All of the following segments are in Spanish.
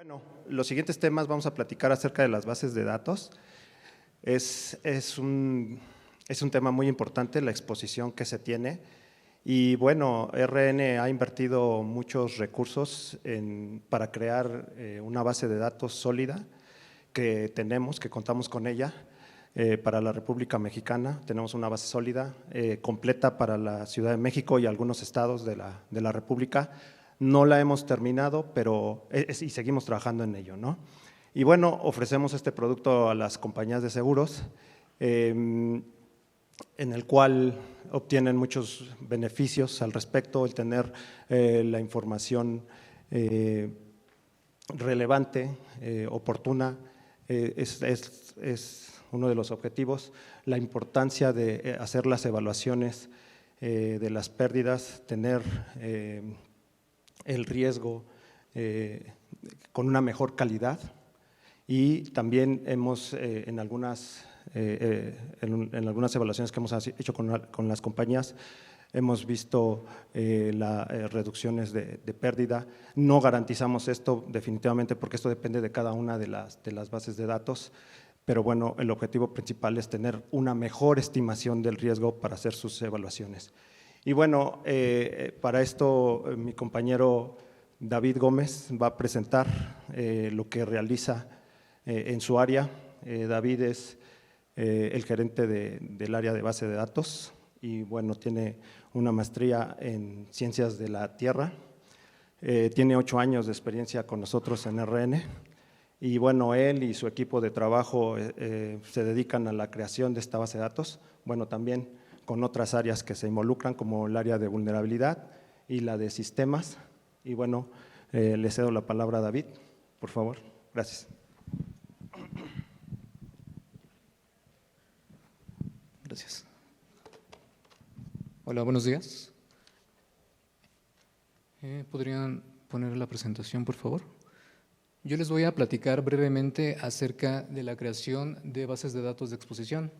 Bueno, los siguientes temas vamos a platicar acerca de las bases de datos. Es un tema muy importante la exposición que se tiene y bueno, RN ha invertido muchos recursos para crear una base de datos sólida que contamos con ella para la República Mexicana. Tenemos una base sólida, completa para la Ciudad de México y algunos estados de la República. No la hemos terminado, pero y seguimos trabajando en ello, ¿no? Y bueno, ofrecemos este producto a las compañías de seguros, en el cual obtienen muchos beneficios al respecto, el tener la información relevante, oportuna, es uno de los objetivos. La importancia de hacer las evaluaciones de las pérdidas, tener el riesgo con una mejor calidad, y también hemos en algunas evaluaciones que hemos hecho con las compañías hemos visto las reducciones de pérdida. No garantizamos esto definitivamente porque esto depende de cada una de las bases de datos, pero bueno, el objetivo principal es tener una mejor estimación del riesgo para hacer sus evaluaciones. Y bueno, para esto mi compañero David Gómez va a presentar lo que realiza en su área. David es el gerente del área de base de datos y bueno, tiene una maestría en ciencias de la tierra, tiene 8 años de experiencia con nosotros en RN y bueno, él y su equipo de trabajo se dedican a la creación de esta base de datos, bueno, también con otras áreas que se involucran como el área de vulnerabilidad y la de sistemas. Y bueno, le cedo la palabra a David, por favor. Gracias. Gracias. Hola, buenos días. ¿Podrían poner la presentación, por favor? Yo les voy a platicar brevemente acerca de la creación de bases de datos de exposición.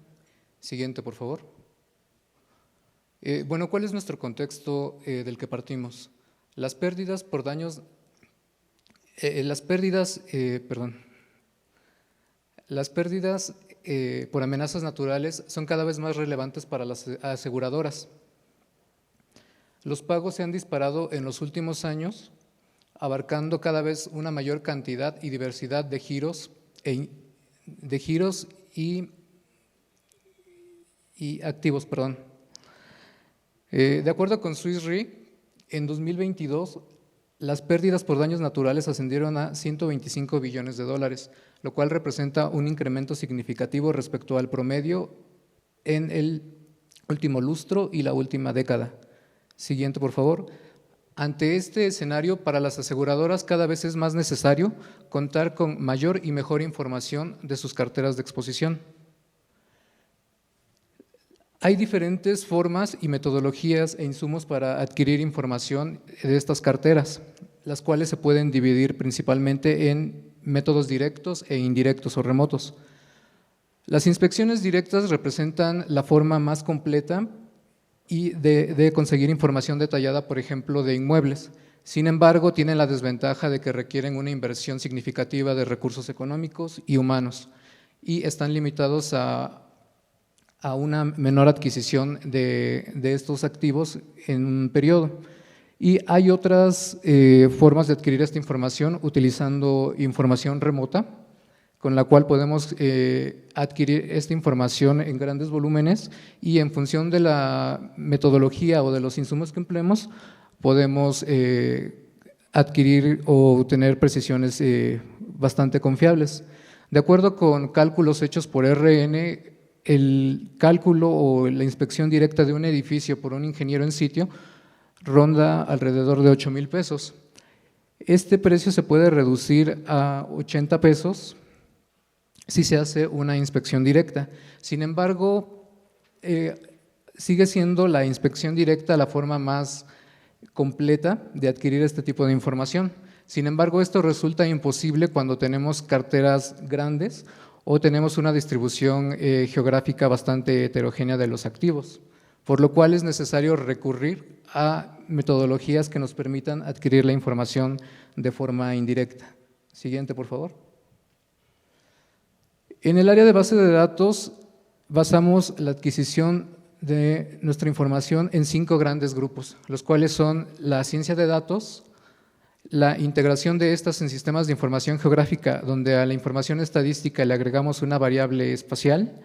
Siguiente, por favor. Bueno, ¿cuál es nuestro contexto del que partimos? Las pérdidas por daños, por amenazas naturales son cada vez más relevantes para las aseguradoras. Los pagos se han disparado en los últimos años, abarcando cada vez una mayor cantidad y diversidad de giros y activos, De acuerdo con Swiss Re, en 2022 las pérdidas por daños naturales ascendieron a $125 billones, lo cual representa un incremento significativo respecto al promedio en el último lustro y la última década. Siguiente, por favor. Ante este escenario, para las aseguradoras cada vez es más necesario contar con mayor y mejor información de sus carteras de exposición. Hay diferentes formas y metodologías e insumos para adquirir información de estas carteras, las cuales se pueden dividir principalmente en métodos directos e indirectos o remotos. Las inspecciones directas representan la forma más completa y de conseguir información detallada, por ejemplo, de inmuebles. Sin embargo, tienen la desventaja de que requieren una inversión significativa de recursos económicos y humanos y están limitados a una menor adquisición de estos activos en un periodo. Y hay otras formas de adquirir esta información utilizando información remota, con la cual podemos adquirir esta información en grandes volúmenes y en función de la metodología o de los insumos que empleemos, podemos adquirir o tener precisiones bastante confiables. De acuerdo con cálculos hechos por RN, el cálculo o la inspección directa de un edificio por un ingeniero en sitio ronda alrededor de 8,000 pesos. Este precio se puede reducir a 80 pesos si se hace una inspección directa. Sin embargo, sigue siendo la inspección directa la forma más completa de adquirir este tipo de información. Sin embargo, esto resulta imposible cuando tenemos carteras grandes o tenemos una distribución geográfica bastante heterogénea de los activos, por lo cual es necesario recurrir a metodologías que nos permitan adquirir la información de forma indirecta. Siguiente, por favor. En el área de base de datos basamos la adquisición de nuestra información en 5 grandes grupos, los cuales son la ciencia de datos, la integración de estas en sistemas de información geográfica, donde a la información estadística le agregamos una variable espacial,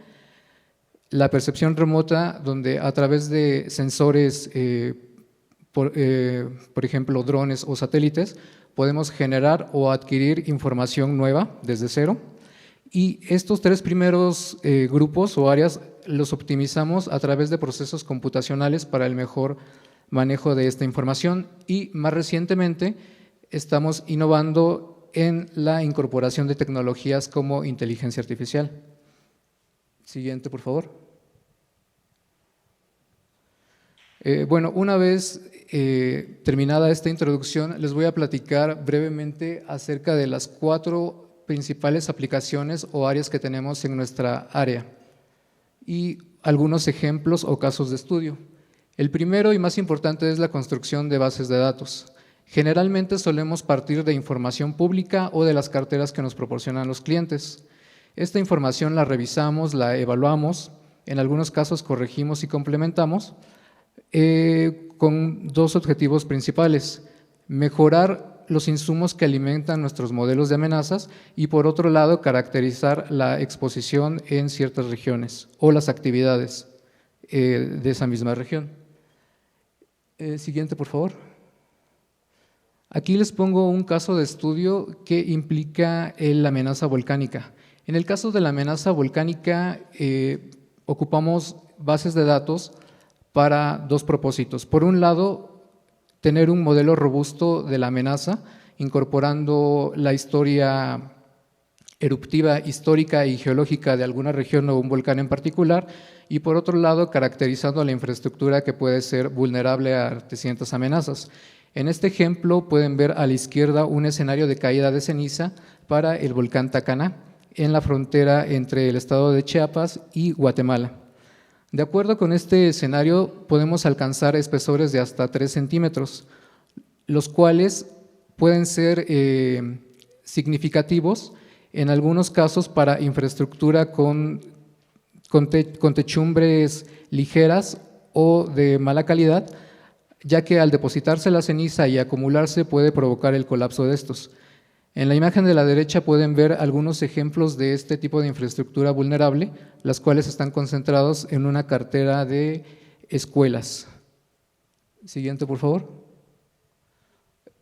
la percepción remota, donde a través de sensores, por ejemplo, drones o satélites, podemos generar o adquirir información nueva desde cero. Y estos 3 primeros grupos o áreas los optimizamos a través de procesos computacionales para el mejor manejo de esta información, y más recientemente estamos innovando en la incorporación de tecnologías como inteligencia artificial. Siguiente, por favor. Bueno, una vez terminada esta introducción, les voy a platicar brevemente acerca de las 4 principales aplicaciones o áreas que tenemos en nuestra área y algunos ejemplos o casos de estudio. El primero y más importante es la construcción de bases de datos. Generalmente solemos partir de información pública o de las carteras que nos proporcionan los clientes. Esta información la revisamos, la evaluamos, en algunos casos corregimos y complementamos con 2 objetivos principales: mejorar los insumos que alimentan nuestros modelos de amenazas y, por otro lado, caracterizar la exposición en ciertas regiones o las actividades de esa misma región. Siguiente, por favor. Aquí les pongo un caso de estudio que implica la amenaza volcánica. En el caso de la amenaza volcánica, ocupamos bases de datos para 2 propósitos. Por un lado, tener un modelo robusto de la amenaza, incorporando la historia eruptiva, histórica y geológica de alguna región o un volcán en particular, y por otro lado, caracterizando la infraestructura que puede ser vulnerable a distintas amenazas. En este ejemplo pueden ver a la izquierda un escenario de caída de ceniza para el volcán Tacaná, en la frontera entre el estado de Chiapas y Guatemala. De acuerdo con este escenario, podemos alcanzar espesores de hasta 3 centímetros, los cuales pueden ser significativos en algunos casos para infraestructura con techumbres ligeras o de mala calidad, ya que al depositarse la ceniza y acumularse puede provocar el colapso de estos. En la imagen de la derecha pueden ver algunos ejemplos de este tipo de infraestructura vulnerable, las cuales están concentrados en una cartera de escuelas. Siguiente, por favor.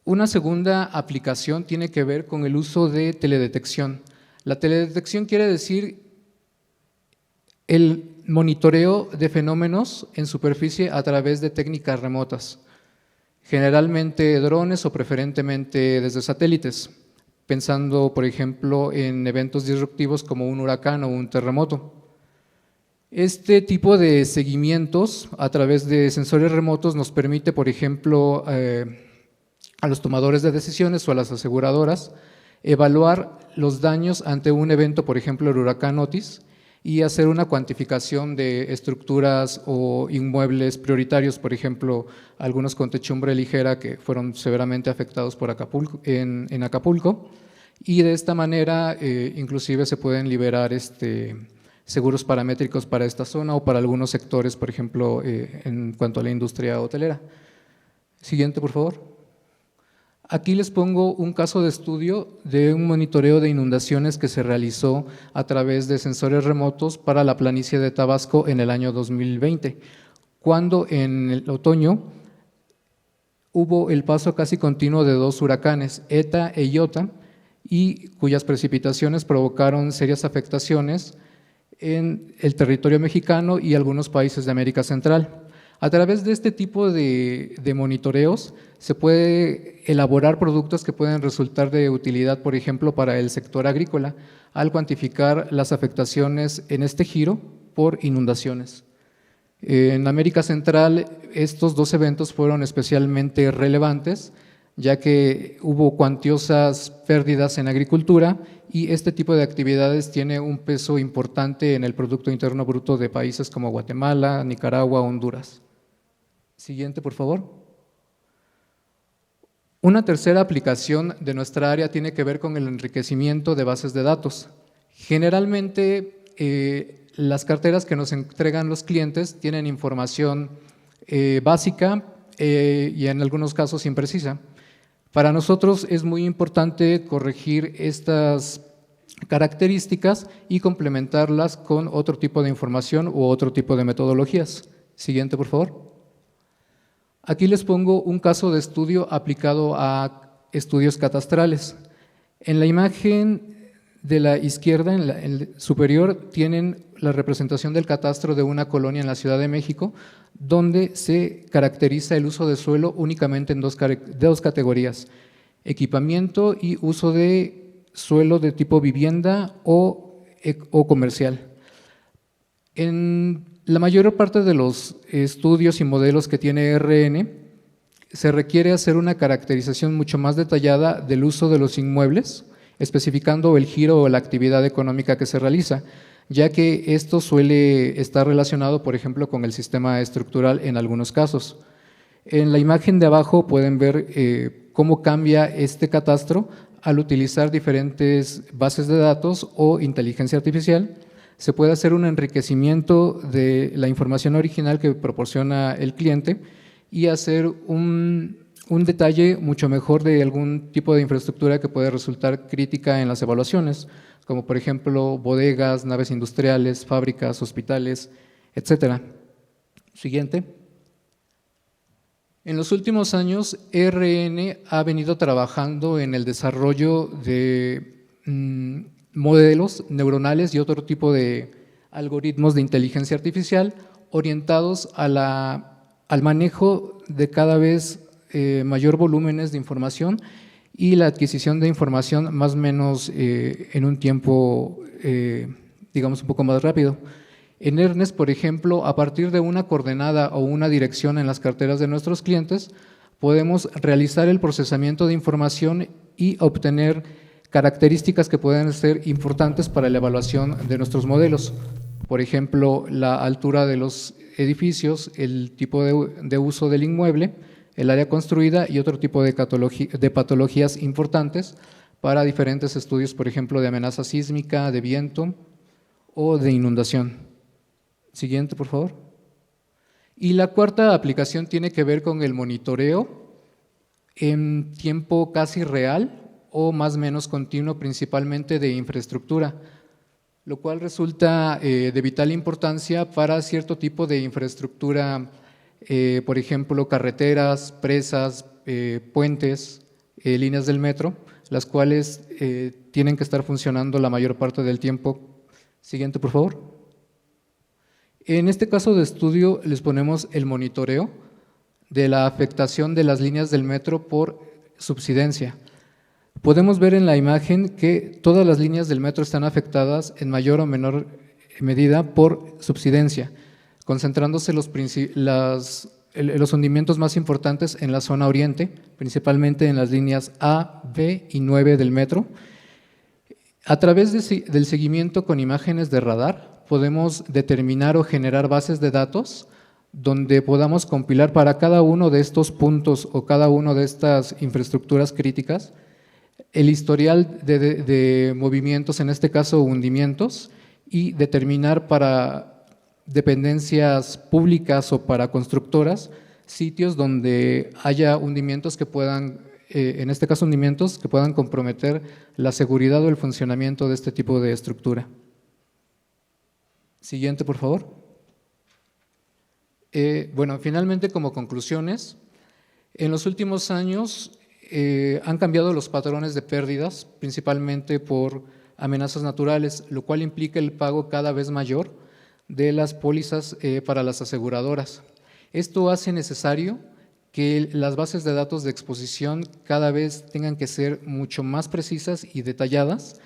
Una segunda aplicación tiene que ver con el uso de teledetección. La teledetección quiere decir el monitoreo de fenómenos en superficie a través de técnicas remotas, generalmente drones o preferentemente desde satélites, pensando, por ejemplo, en eventos disruptivos como un huracán o un terremoto. Este tipo de seguimientos a través de sensores remotos nos permite, por ejemplo, a los tomadores de decisiones o a las aseguradoras evaluar los daños ante un evento, por ejemplo, el huracán Otis, y hacer una cuantificación de estructuras o inmuebles prioritarios, por ejemplo, algunos con techumbre ligera que fueron severamente afectados por Acapulco, en Acapulco, y de esta manera inclusive se pueden liberar seguros paramétricos para esta zona o para algunos sectores, por ejemplo, en cuanto a la industria hotelera. Siguiente, por favor. Aquí les pongo un caso de estudio de un monitoreo de inundaciones que se realizó a través de sensores remotos para la planicie de Tabasco en el año 2020, cuando en el otoño hubo el paso casi continuo de 2 huracanes, Eta e Iota, y cuyas precipitaciones provocaron serias afectaciones en el territorio mexicano y algunos países de América Central. A través de este tipo de monitoreos se puede elaborar productos que pueden resultar de utilidad, por ejemplo, para el sector agrícola, al cuantificar las afectaciones en este giro por inundaciones. En América Central, estos 2 eventos fueron especialmente relevantes, ya que hubo cuantiosas pérdidas en agricultura y este tipo de actividades tiene un peso importante en el Producto Interno Bruto de países como Guatemala, Nicaragua, Honduras. Siguiente, por favor. Una tercera aplicación de nuestra área tiene que ver con el enriquecimiento de bases de datos. Generalmente, las carteras que nos entregan los clientes tienen información básica y en algunos casos imprecisa. Para nosotros es muy importante corregir estas características y complementarlas con otro tipo de información u otro tipo de metodologías. Siguiente, por favor. Aquí les pongo un caso de estudio aplicado a estudios catastrales. En la imagen de la izquierda, en el superior, tienen la representación del catastro de una colonia en la Ciudad de México, donde se caracteriza el uso de suelo únicamente en dos categorías: equipamiento y uso de suelo de tipo vivienda o comercial. En la mayor parte de los estudios y modelos que tiene RN, se requiere hacer una caracterización mucho más detallada del uso de los inmuebles, especificando el giro o la actividad económica que se realiza, ya que esto suele estar relacionado, por ejemplo, con el sistema estructural en algunos casos. En la imagen de abajo pueden ver cómo cambia este catastro al utilizar diferentes bases de datos o inteligencia artificial. Se puede hacer un enriquecimiento de la información original que proporciona el cliente y hacer un detalle mucho mejor de algún tipo de infraestructura que puede resultar crítica en las evaluaciones, como por ejemplo bodegas, naves industriales, fábricas, hospitales, etc. Siguiente. En los últimos años, RN ha venido trabajando en el desarrollo de modelos neuronales y otro tipo de algoritmos de inteligencia artificial orientados al manejo de cada vez mayor volúmenes de información y la adquisición de información más o menos en un tiempo, digamos, un poco más rápido. En Ernest, por ejemplo, a partir de una coordenada o una dirección en las carteras de nuestros clientes, podemos realizar el procesamiento de información y obtener características que pueden ser importantes para la evaluación de nuestros modelos. Por ejemplo, la altura de los edificios, el tipo de uso del inmueble, el área construida y otro tipo de patologías importantes para diferentes estudios, por ejemplo, de amenaza sísmica, de viento o de inundación. Siguiente, por favor. Y la cuarta aplicación tiene que ver con el monitoreo en tiempo casi real o más o menos continuo, principalmente de infraestructura, lo cual resulta de vital importancia para cierto tipo de infraestructura, por ejemplo, carreteras, presas, puentes, líneas del metro, las cuales tienen que estar funcionando la mayor parte del tiempo. Siguiente, por favor. En este caso de estudio les ponemos el monitoreo de la afectación de las líneas del metro por subsidencia. Podemos ver en la imagen que todas las líneas del metro están afectadas en mayor o menor medida por subsidencia, concentrándose los hundimientos más importantes en la zona oriente, principalmente en las líneas A, B y 9 del metro. A través del seguimiento con imágenes de radar, podemos determinar o generar bases de datos donde podamos compilar para cada uno de estos puntos o cada una de estas infraestructuras críticas el historial de movimientos, en este caso hundimientos, y determinar para dependencias públicas o para constructoras sitios donde haya hundimientos que puedan, en este caso hundimientos, que puedan comprometer la seguridad o el funcionamiento de este tipo de estructura. Siguiente, por favor. Bueno, finalmente, como conclusiones, en los últimos años han cambiado los patrones de pérdidas, principalmente por amenazas naturales, lo cual implica el pago cada vez mayor de las pólizas para las aseguradoras. Esto hace necesario que las bases de datos de exposición cada vez tengan que ser mucho más precisas y detalladas,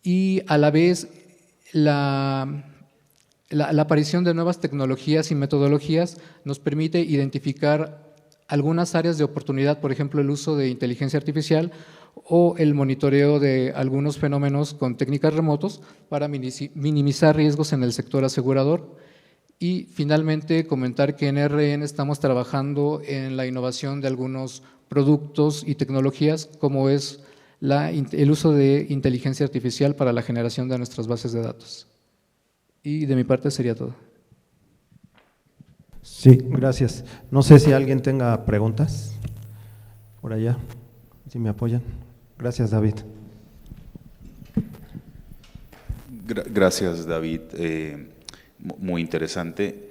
y a la vez la aparición de nuevas tecnologías y metodologías nos permite identificar algunas áreas de oportunidad, por ejemplo, el uso de inteligencia artificial o el monitoreo de algunos fenómenos con técnicas remotos para minimizar riesgos en el sector asegurador. Y finalmente comentar que en RN estamos trabajando en la innovación de algunos productos y tecnologías como es el uso de inteligencia artificial para la generación de nuestras bases de datos. Y de mi parte sería todo. Sí, gracias. No sé si alguien tenga preguntas por allá, si me apoyan. Gracias, David. Gracias, David. Muy interesante.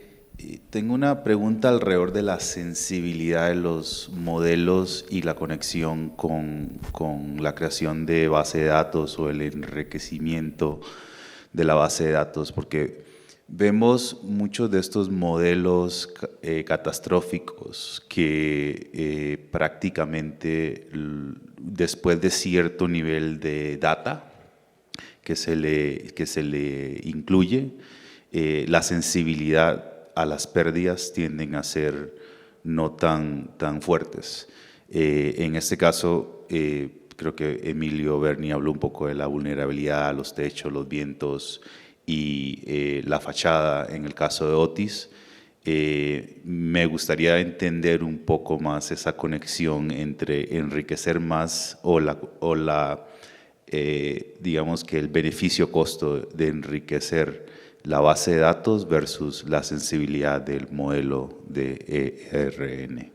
Tengo una pregunta alrededor de la sensibilidad de los modelos y la conexión con la creación de base de datos o el enriquecimiento de la base de datos, porque vemos muchos de estos modelos catastróficos que prácticamente después de cierto nivel de data que se le incluye, la sensibilidad a las pérdidas tienden a ser no tan fuertes. En este caso, creo que Emilio Berni habló un poco de la vulnerabilidad a los techos, los vientos y la fachada en el caso de Otis. Me gustaría entender un poco más esa conexión entre enriquecer más digamos que el beneficio-costo de enriquecer la base de datos versus la sensibilidad del modelo de ERN.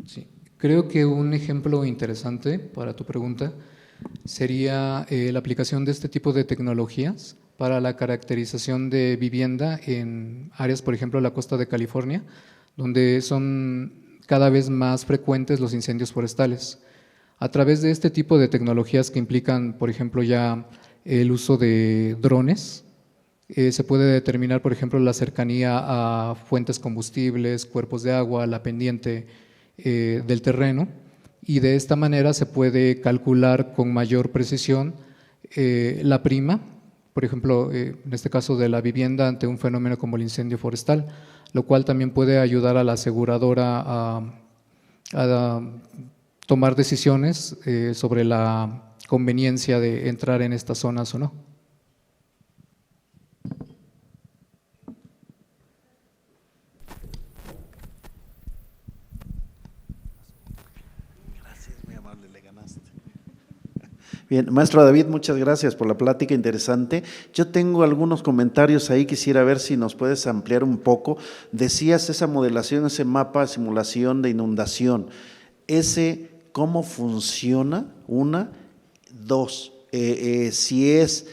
Sí. Creo que un ejemplo interesante para tu pregunta sería la aplicación de este tipo de tecnologías para la caracterización de vivienda en áreas, por ejemplo, la costa de California, donde son cada vez más frecuentes los incendios forestales. A través de este tipo de tecnologías que implican, por ejemplo, ya el uso de drones, se puede determinar, por ejemplo, la cercanía a fuentes combustibles, cuerpos de agua, la pendiente del terreno, y de esta manera se puede calcular con mayor precisión la prima, por ejemplo, en este caso de la vivienda ante un fenómeno como el incendio forestal, lo cual también puede ayudar a la aseguradora a tomar decisiones sobre la conveniencia de entrar en estas zonas o no. Gracias, muy amable, le ganaste. Bien, maestro David, muchas gracias por la plática interesante. Yo tengo algunos comentarios ahí, quisiera ver si nos puedes ampliar un poco. Decías esa modelación, ese mapa, simulación de inundación, ¿cómo funciona? Una. Dos, si es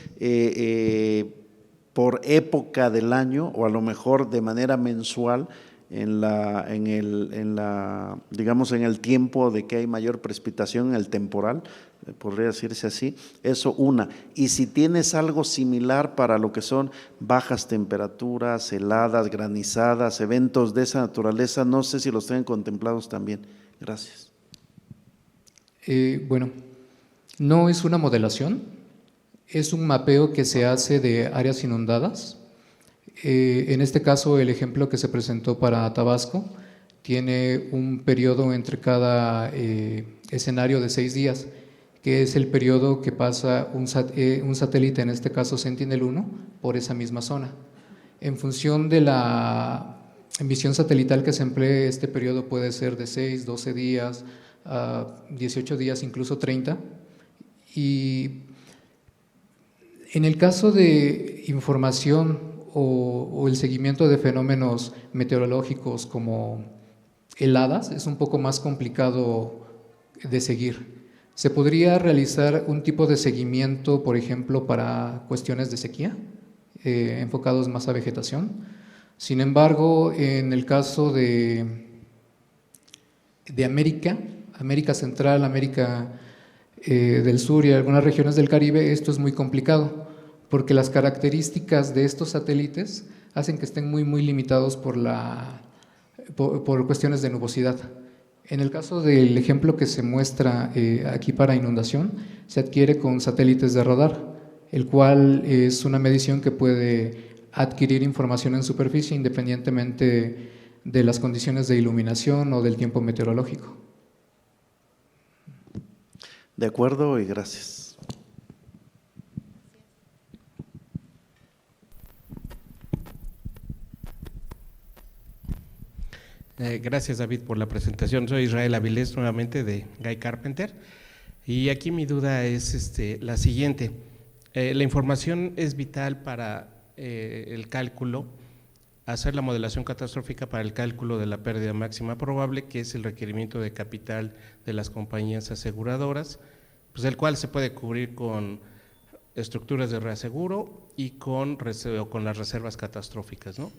por época del año o a lo mejor de manera mensual digamos en el tiempo de que hay mayor precipitación, en el temporal, podría decirse así, eso una. Y si tienes algo similar para lo que son bajas temperaturas, heladas, granizadas, eventos de esa naturaleza, no sé si los tienen contemplados también. Gracias. Bueno, no es una modelación, es un mapeo que se hace de áreas inundadas. En este caso, el ejemplo que se presentó para Tabasco tiene un periodo entre cada escenario de 6 días, que es el periodo que pasa un satélite, en este caso Sentinel-1, por esa misma zona. En función de la emisión satelital que se emplee, este periodo puede ser de 6, 12 días, 18 días, incluso 30. Y en el caso de información o el seguimiento de fenómenos meteorológicos como heladas, es un poco más complicado de seguir. ¿Se podría realizar un tipo de seguimiento, por ejemplo, para cuestiones de sequía, enfocados más a vegetación? Sin embargo, en el caso de América Central, América del Sur y algunas regiones del Caribe, esto es muy complicado, porque las características de estos satélites hacen que estén muy limitados por cuestiones de nubosidad. En el caso del ejemplo que se muestra aquí para inundación, se adquiere con satélites de radar, el cual es una medición que puede adquirir información en superficie independientemente de las condiciones de iluminación o del tiempo meteorológico. De acuerdo y gracias. Gracias, David, por la presentación. Soy Israel Avilés, nuevamente de Guy Carpenter. Y aquí mi duda es la siguiente. La información es vital para el cálculo, hacer la modelación catastrófica para el cálculo de la pérdida máxima probable, que es el requerimiento de capital de las compañías aseguradoras, pues el cual se puede cubrir con estructuras de reaseguro y con las reservas catastróficas, ¿no?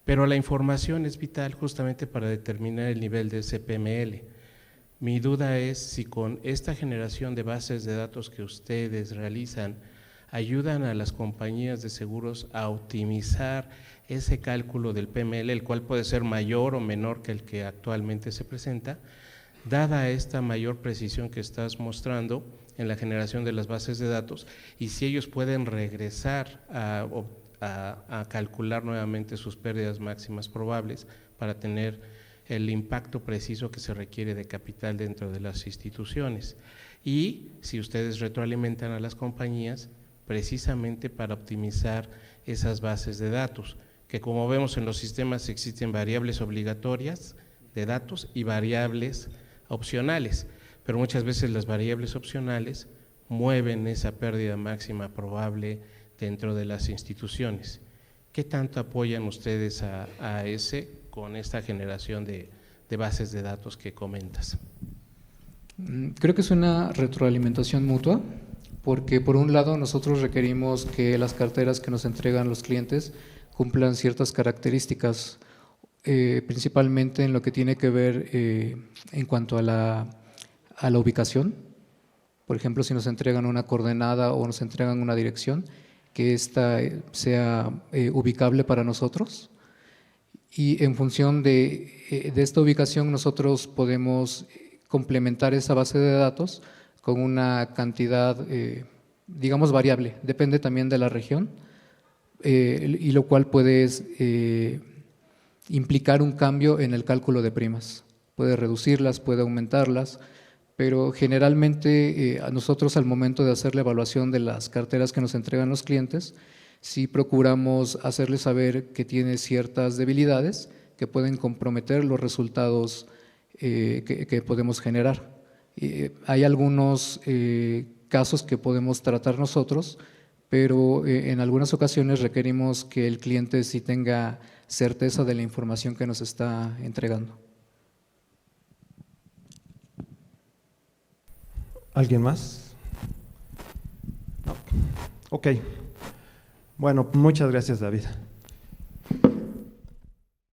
Pero la información es vital justamente para determinar el nivel de CPML. Mi duda es si con esta generación de bases de datos que ustedes realizan ayudan a las compañías de seguros a optimizar ese cálculo del PML, el cual puede ser mayor o menor que el que actualmente se presenta, dada esta mayor precisión que estás mostrando en la generación de las bases de datos, y si ellos pueden regresar a calcular nuevamente sus pérdidas máximas probables para tener el impacto preciso que se requiere de capital dentro de las instituciones, y si ustedes retroalimentan a las compañías precisamente para optimizar esas bases de datos, que como vemos en los sistemas existen variables obligatorias de datos y variables opcionales, pero muchas veces las variables opcionales mueven esa pérdida máxima probable dentro de las instituciones. ¿Qué tanto apoyan ustedes a ese con esta generación de bases de datos que comentas? Creo que es una retroalimentación mutua, porque por un lado nosotros requerimos que las carteras que nos entregan los clientes cumplan ciertas características, principalmente en lo que tiene que ver en cuanto a la ubicación. Por ejemplo, si nos entregan una coordenada o nos entregan una dirección, que ésta sea ubicable para nosotros, y en función de esta ubicación nosotros podemos complementar esa base de datos con una cantidad, digamos, variable, depende también de la región, y lo cual puede implicar un cambio en el cálculo de primas. Puede reducirlas, puede aumentarlas, pero generalmente a nosotros al momento de hacer la evaluación de las carteras que nos entregan los clientes, sí procuramos hacerles saber que tiene ciertas debilidades que pueden comprometer los resultados que podemos generar. Hay algunos casos que podemos tratar nosotros, pero en algunas ocasiones requerimos que el cliente sí tenga certeza de la información que nos está entregando. ¿Alguien más? No. Ok. Bueno, muchas gracias, David.